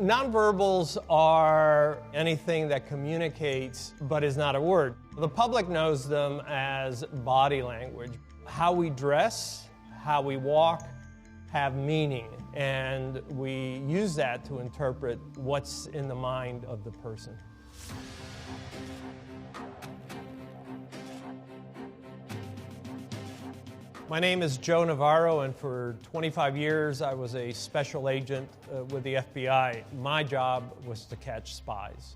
Nonverbals are anything that communicates but is not a word. The public knows them as body language. How we dress, how we walk, have meaning, and we use that to interpret what's in the mind of the person. My name is Joe Navarro, and for 25 years I was a special agent with the FBI. My job was to catch spies.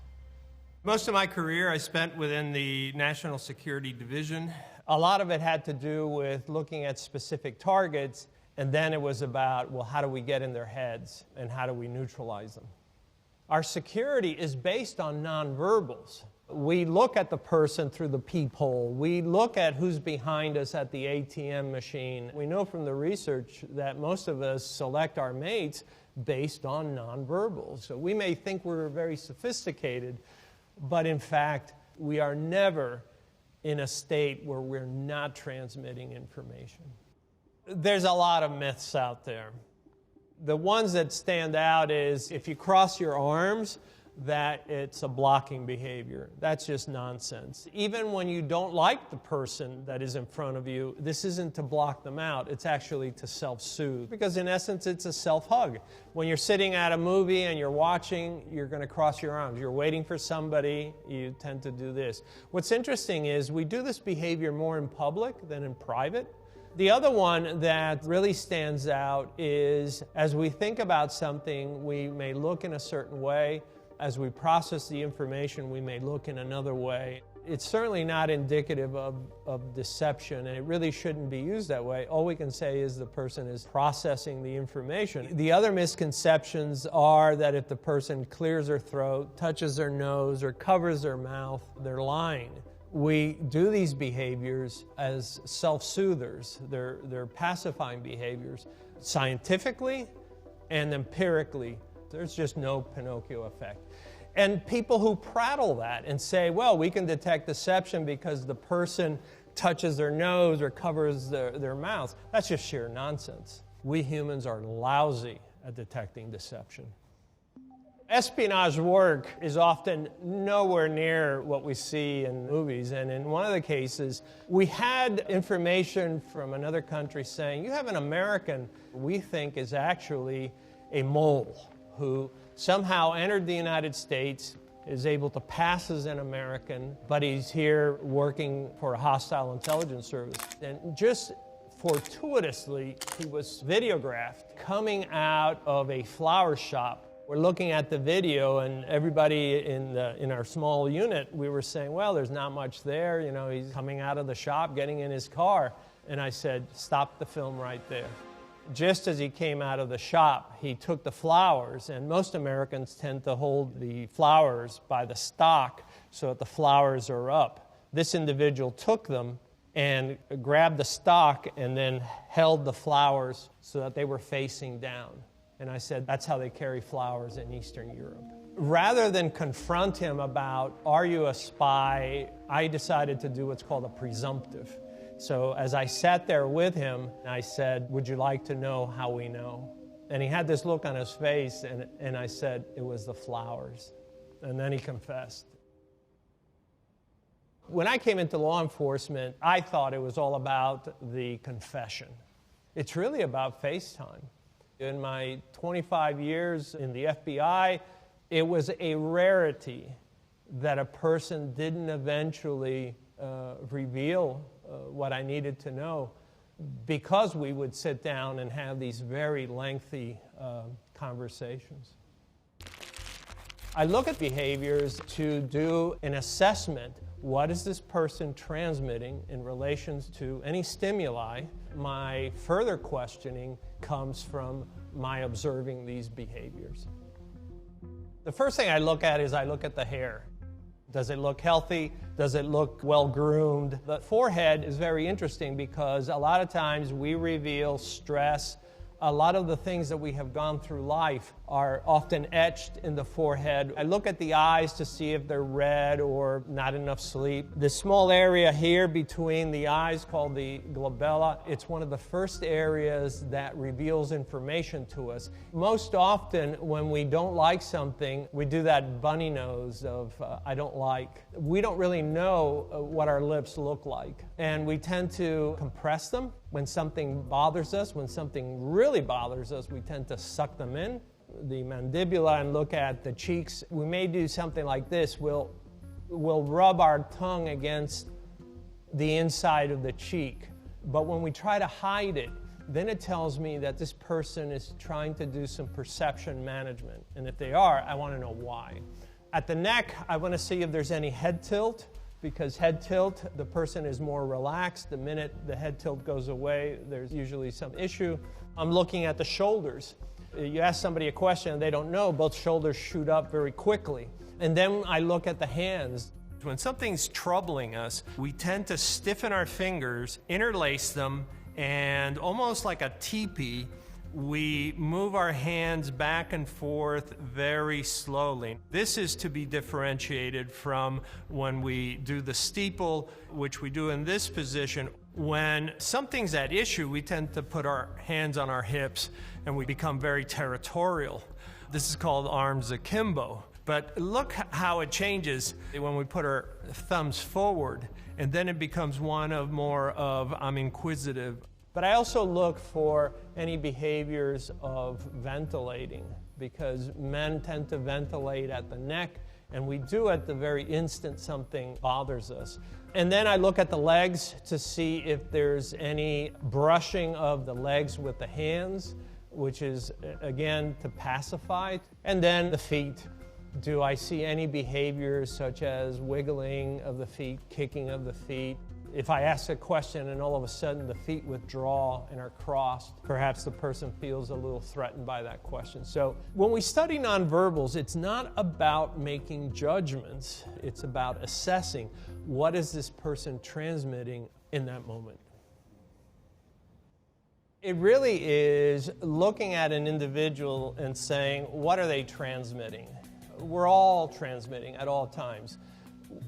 Most of my career I spent within the National Security Division. A lot of it had to do with looking at specific targets, and then it was about, well, how do we get in their heads and how do we neutralize them? Our security is based on nonverbals. We look at the person through the peephole. We look at who's behind us at the ATM machine. We know from the research that most of us select our mates based on nonverbals. So we may think we're very sophisticated, but in fact, we are never in a state where we're not transmitting information. There's a lot of myths out there. The ones that stand out is if you cross your arms, that it's a blocking behavior. That's just nonsense. Even when you don't like the person that is in front of you, this isn't to block them out, it's actually to self-soothe. Because in essence, it's a self-hug. When you're sitting at a movie and you're watching, you're going to cross your arms. You're waiting for somebody, you tend to do this. What's interesting is we do this behavior more in public than in private. The other one that really stands out is as we think about something, we may look in a certain way. As we process the information, we may look in another way. It's certainly not indicative of deception, and it really shouldn't be used that way. All we can say is the person is processing the information. The other misconceptions are that if the person clears their throat, touches their nose, or covers their mouth, they're lying. We do these behaviors as self-soothers. They're pacifying behaviors. Scientifically and empirically, there's just no Pinocchio effect. And people who prattle that and say, well, we can detect deception because the person touches their nose or covers their mouth, that's just sheer nonsense. We humans are lousy at detecting deception. Espionage work is often nowhere near what we see in movies, and in one of the cases, we had information from another country saying, you have an American we think is actually a mole who somehow entered the United States, is able to pass as an American, but he's here working for a hostile intelligence service. And just fortuitously, he was videographed coming out of a flower shop. We're looking at the video, and everybody in our small unit, we were saying, well, there's not much there. You know, he's coming out of the shop, getting in his car. And I said, stop the film right there. Just as he came out of the shop, he took the flowers, and most Americans tend to hold the flowers by the stalk so that the flowers are up. This individual took them and grabbed the stalk and then held the flowers so that they were facing down. And I said, that's how they carry flowers in Eastern Europe. Rather than confront him about, are you a spy, I decided to do what's called a presumptive. So as I sat there with him, I said, would you like to know how we know? And he had this look on his face, and I said, it was the flowers. And then he confessed. When I came into law enforcement, I thought it was all about the confession. It's really about FaceTime. In my 25 years in the FBI, it was a rarity that a person didn't eventually reveal what I needed to know, because we would sit down and have these very lengthy conversations. I look at behaviors to do an assessment. What is this person transmitting in relation to any stimuli? My further questioning comes from my observing these behaviors. The first thing I look at is I look at the hair. Does it look healthy? Does it look well-groomed? The forehead is very interesting because a lot of times we reveal stress. A lot of the things that we have gone through life are often etched in the forehead. I look at the eyes to see if they're red or not enough sleep. This small area here between the eyes called the glabella, it's one of the first areas that reveals information to us. Most often when we don't like something, we do that bunny nose of I don't like. We don't really know what our lips look like, and we tend to compress them. When something bothers us, when something really bothers us, we tend to suck them in. The mandibula, and look at the cheeks. We may do something like this. We'll rub our tongue against the inside of the cheek. But when we try to hide it, then it tells me that this person is trying to do some perception management. And if they are, I want to know why. At the neck, I want to see if there's any head tilt, because head tilt, the person is more relaxed. The minute the head tilt goes away, there's usually some issue. I'm looking at the shoulders. You ask somebody a question and they don't know, both shoulders shoot up very quickly. And then I look at the hands. When something's troubling us, we tend to stiffen our fingers, interlace them, and almost like a teepee, we move our hands back and forth very slowly. This is to be differentiated from when we do the steeple, which we do in this position. When something's at issue, we tend to put our hands on our hips and we become very territorial. This is called arms akimbo. But look how it changes when we put our thumbs forward, and then it becomes one of more of I'm inquisitive. But I also look for any behaviors of ventilating, because men tend to ventilate at the neck, and we do at the very instant something bothers us. And then I look at the legs to see if there's any brushing of the legs with the hands, which is, again, to pacify. And then the feet. Do I see any behaviors such as wiggling of the feet, kicking of the feet? If I ask a question and all of a sudden the feet withdraw and are crossed, perhaps the person feels a little threatened by that question. So when we study nonverbals, it's not about making judgments. It's about assessing what is this person transmitting in that moment. It really is looking at an individual and saying, what are they transmitting? We're all transmitting at all times.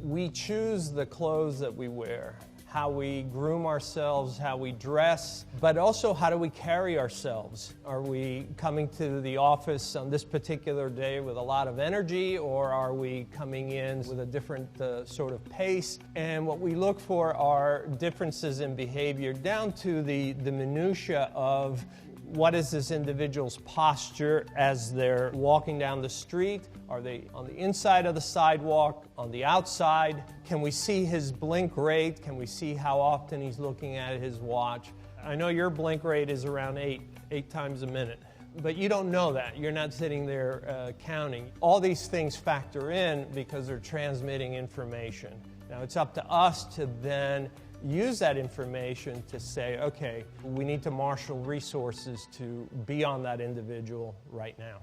We choose the clothes that we wear, how we groom ourselves, how we dress, but also how do we carry ourselves? Are we coming to the office on this particular day with a lot of energy, or are we coming in with a different sort of pace? And what we look for are differences in behavior down to the minutia of what is this individual's posture as they're walking down the street? Are they on the inside of the sidewalk, on the outside? Can we see his blink rate? Can we see how often he's looking at his watch? I know your blink rate is around eight times a minute, but you don't know that. You're not sitting there counting. All these things factor in because they're transmitting information. Now it's up to us to then use that information to say, okay, we need to marshal resources to be on that individual right now.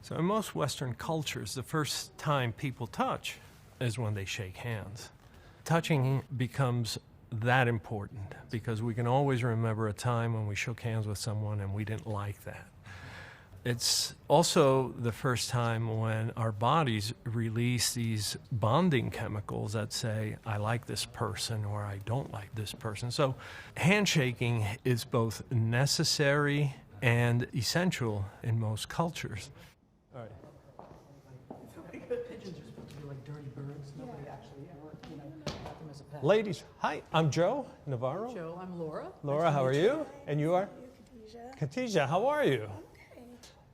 So in most Western cultures, the first time people touch is when they shake hands. Touching becomes that important because we can always remember a time when we shook hands with someone and we didn't like that. It's also the first time when our bodies release these bonding chemicals that say, I like this person or I don't like this person. So handshaking is both necessary and essential in most cultures. All right. Pigeons are supposed to be like dirty birds. Nobody actually ever, got them as a pet. Ladies, hi, I'm Joe Navarro. Joe, I'm Laura. Laura, how are you? And you are? Khadija, how are you? Okay.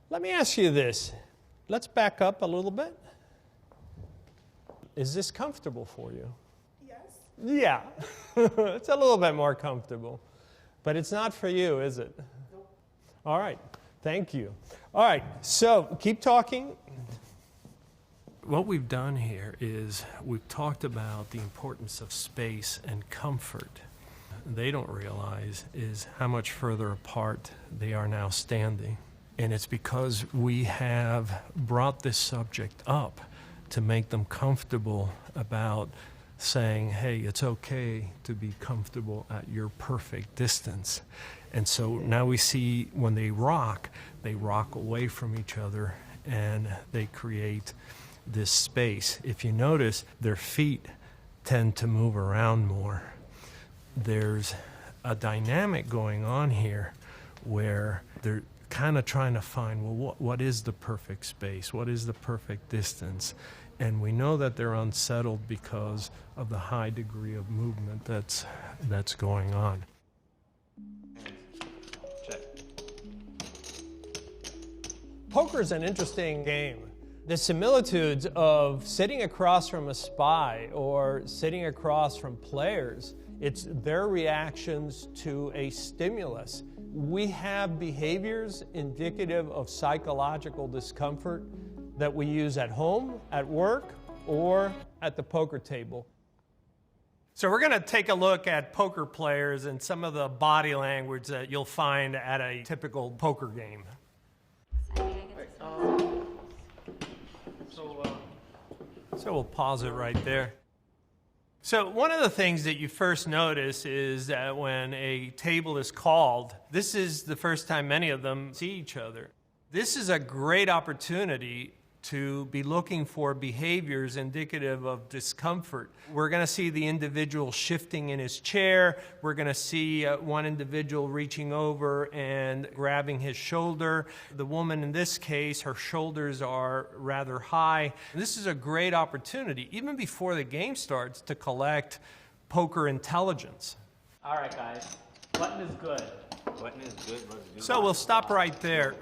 Let me ask you this. Let's back up a little bit. Is this comfortable for you? Yes. Yeah. It's a little bit more comfortable. But it's not for you, is it? Nope. All right. Thank you. All right. So keep talking. What we've done here is we've talked about the importance of space and comfort. They don't realize is how much further apart they are now standing. And it's because we have brought this subject up to make them comfortable about saying, hey, it's okay to be comfortable at your perfect distance. And so now we see when they rock away from each other and they create this space. If you notice, their feet tend to move around more. There's a dynamic going on here where they're kind of trying to find, well, what is the perfect space? What is the perfect distance? And we know that they're unsettled because of the high degree of movement that's going on. Check. Poker is an interesting game. The similitudes of sitting across from a spy or sitting across from players, it's their reactions to a stimulus. We have behaviors indicative of psychological discomfort that we use at home, at work, or at the poker table. So we're going to take a look at poker players and some of the body language that you'll find at a typical poker game. So we'll pause it right there. So one of the things that you first notice is that when a table is called, this is the first time many of them see each other. This is a great opportunity to be looking for behaviors indicative of discomfort. We're going to see the individual shifting in his chair. We're going to see one individual reaching over and grabbing his shoulder. The woman in this case, her shoulders are rather high. This is a great opportunity, even before the game starts, to collect poker intelligence. All right, guys. Button is good. Button is good. Let's do So we'll stop right there.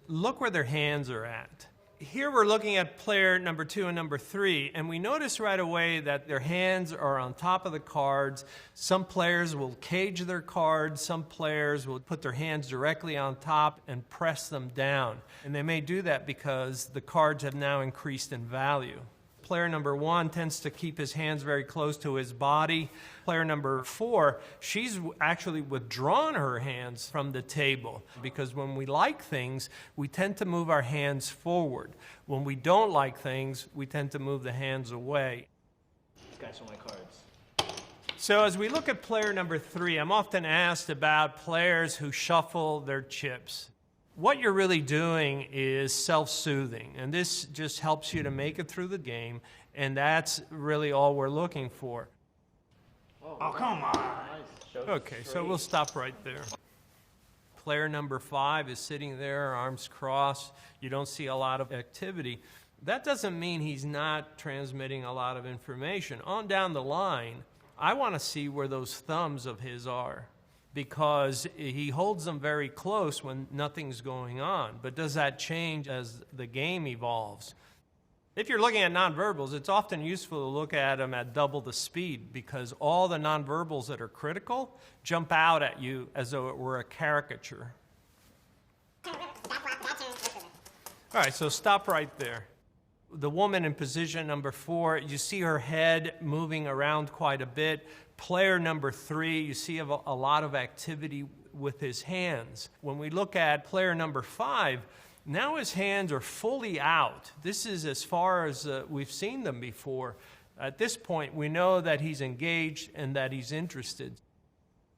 Look where their hands are at. Here we're looking at player number 2 and number 3, and we notice right away that their hands are on top of the cards. Some players will cage their cards. Some players will put their hands directly on top and press them down. And they may do that because the cards have now increased in value. Player number 1 tends to keep his hands very close to his body. Player number 4, she's actually withdrawn her hands from the table because when we like things, we tend to move our hands forward. When we don't like things, we tend to move the hands away. These guys are my cards. So as we look at player number 3, I'm often asked about players who shuffle their chips. What you're really doing is self-soothing, and this just helps you to make it through the game, and that's really all we're looking for. Oh, come on. Nice. Okay, so we'll stop right there. Player number 5 is sitting there, arms crossed. You don't see a lot of activity. That doesn't mean he's not transmitting a lot of information. On down the line, I want to see where those thumbs of his are, because he holds them very close when nothing's going on. But does that change as the game evolves? If you're looking at nonverbals, it's often useful to look at them at double the speed because all the nonverbals that are critical jump out at you as though it were a caricature. All right, so stop right there. The woman in position number 4, you see her head moving around quite a bit. Player number 3, you see a lot of activity with his hands. When we look at player number 5, now his hands are fully out. This is as far as we've seen them before. At this point, we know that he's engaged and that he's interested.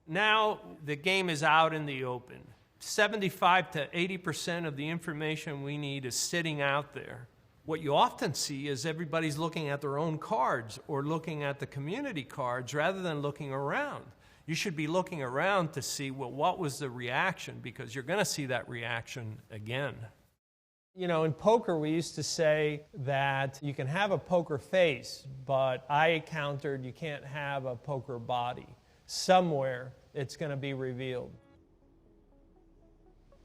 Now the game is out in the open. 75 to 80% of the information we need is sitting out there. What you often see is everybody's looking at their own cards or looking at the community cards rather than looking around. You should be looking around to see, well, what was the reaction, because you're going to see that reaction again. You know, in poker, we used to say that you can have a poker face, but I countered you can't have a poker body. Somewhere it's going to be revealed.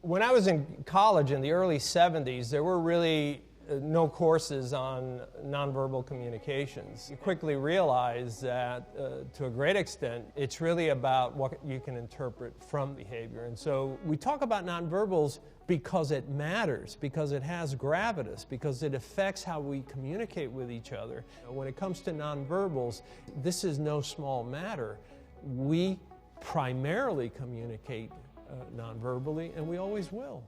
When I was in college in the early 70s, there were really no courses on nonverbal communications. You quickly realize that, to a great extent, it's really about what you can interpret from behavior. And so we talk about nonverbals because it matters, because it has gravitas, because it affects how we communicate with each other. When it comes to nonverbals, this is no small matter. We primarily communicate nonverbally, and we always will.